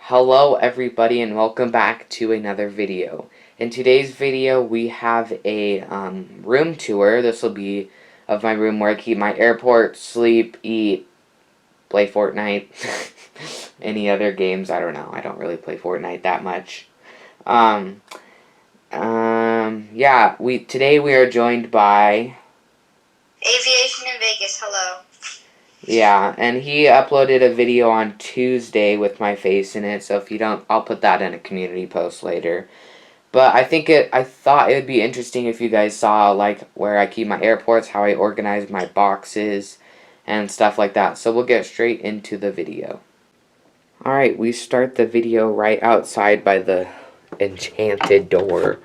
Hello everybody and welcome back to another video. In today's video we have a room tour. This will be of my room where I keep my airport, sleep, eat, play Fortnite, any other games, I don't know. I don't really play Fortnite that much. Yeah, today we are joined by Aviation in Vegas, hello. Yeah, and he uploaded a video on Tuesday with my face in it, so if you don't, I'll put that in a community post later. But I thought it would be interesting if you guys saw, like, where I keep my airports, how I organize my boxes, and stuff like that. So we'll get straight into the video. Alright, we start the video right outside by the enchanted door.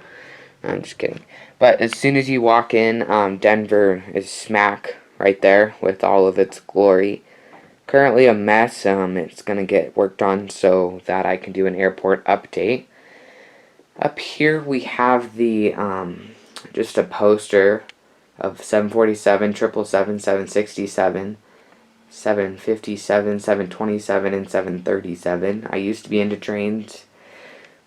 I'm just kidding. But as soon as you walk in, Denver is smack right there with all of its glory. Currently a mess. It's going to get worked on so that I can do an airport update. Up here we have the just a poster of 747, 777, 767, 757, 727, and 737. I used to be into trains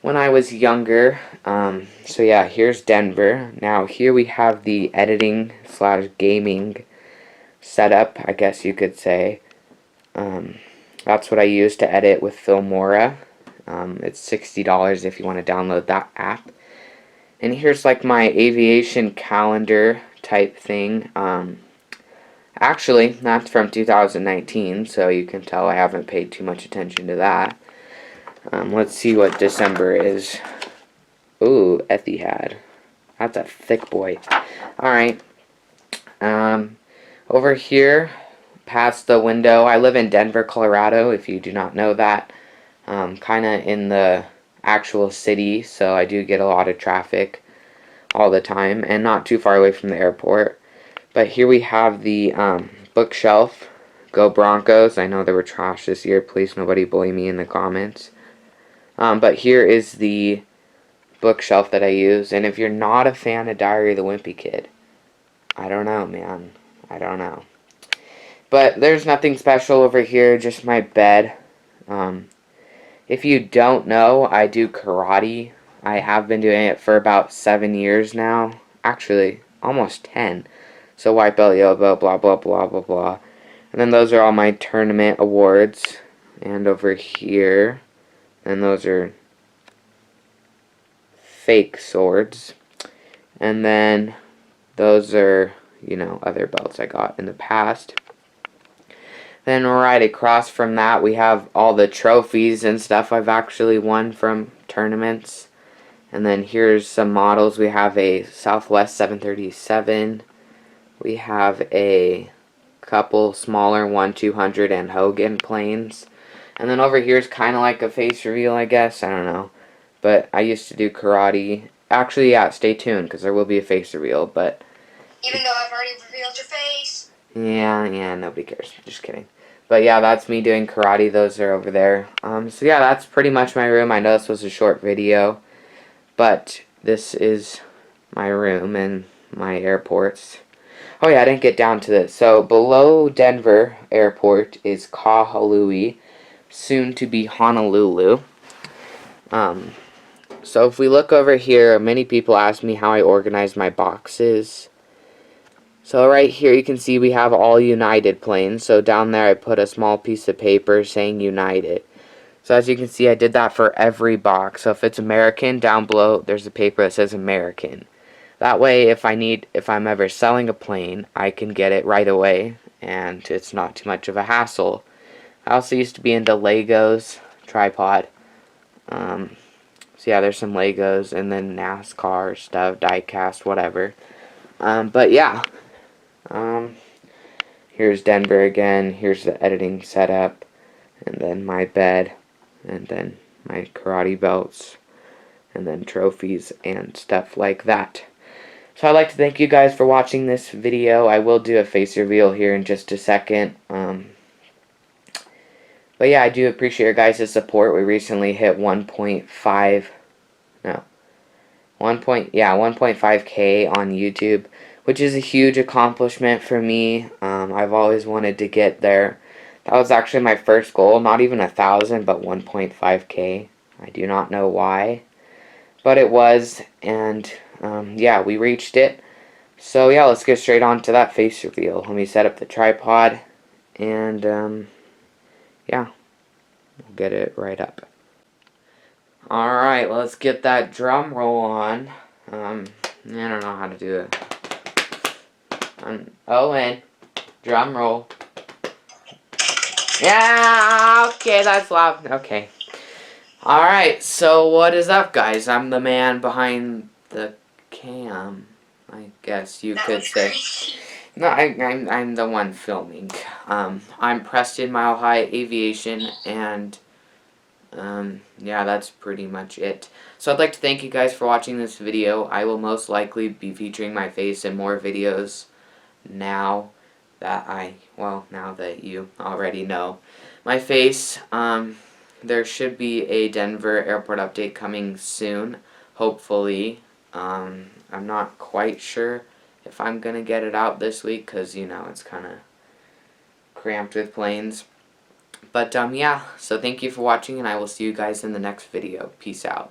when I was younger. So yeah, here's Denver. Now here we have the editing / gaming setup, I guess you could say. That's what I use to edit with Filmora. It's $60 if you want to download that app. And here's like my aviation calendar type thing. Actually, that's from 2019, so you can tell I haven't paid too much attention to that. Let's see what December is. Ooh, Etihad. That's a thick boy. Alright. Over here, past the window, I live in Denver, Colorado, if you do not know that. Kind of in the actual city, so I do get a lot of traffic all the time, and not too far away from the airport. But here we have the bookshelf. Go Broncos. I know they were trash this year. Please nobody bully me in the comments. But here is the bookshelf that I use. And if you're not a fan of Diary of the Wimpy Kid, I don't know, man. I don't know. But there's nothing special over here, just my bed. If you don't know, I do karate. I have been doing it for about 7 years now. Actually, almost 10. So white belt, yellow belt, blah, blah, blah, blah, blah. And then those are all my tournament awards. And over here, and those are fake swords. And then those are, other belts I got in the past. Then right across from that, we have all the trophies and stuff I've actually won from tournaments. And then here's some models. We have a Southwest 737. We have a couple smaller 1-200 and Hogan planes. And then over here is kind of like a face reveal, I guess. I don't know. But I used to do karate. Actually, yeah, stay tuned because there will be a face reveal. But even though I've already revealed your face. Yeah, nobody cares. Just kidding. But yeah, that's me doing karate. Those are over there. So yeah, that's pretty much my room. I know this was a short video, but this is my room and my airports. Oh yeah, I didn't get down to this. So below Denver Airport is Kahului, soon to be Honolulu. So if we look over here, many people ask me how I organize my boxes. So right here you can see we have all United planes. So down there I put a small piece of paper saying United. So as you can see I did that for every box. So if it's American, down below there's a paper that says American. That way if I'm ever selling a plane, I can get it right away and it's not too much of a hassle. I also used to be into Legos, tripod. So yeah, there's some Legos and then NASCAR stuff, diecast, whatever. But yeah. Here's Denver again. Here's the editing setup. And then my bed. And then my karate belts. And then trophies and stuff like that. So I'd like to thank you guys for watching this video. I will do a face reveal here in just a second. But yeah, I do appreciate your guys' support. We recently hit 1.5K on YouTube, which is a huge accomplishment for me. I've always wanted to get there. That was actually my first goal. Not even 1,000, but 1.5K. I do not know why, but it was, and yeah, we reached it. So yeah, let's get straight on to that face reveal. Let me set up the tripod, and yeah, we'll get it right up. Alright, let's get that drum roll on. I don't know how to do it. Owen, drum roll. Yeah, okay, that's loud. Okay. Alright, so what is up, guys? I'm the man behind the cam, I guess you could say. No, I'm the one filming. I'm Preston Mile High Aviation, and yeah, that's pretty much it. So I'd like to thank you guys for watching this video. I will most likely be featuring my face in more videos now that you already know my face. There should be a Denver airport update coming soon, hopefully. I'm not quite sure if I'm gonna get it out this week, because you know it's kind of cramped with planes. But yeah, so thank you for watching, and I will see you guys in the next video. Peace out.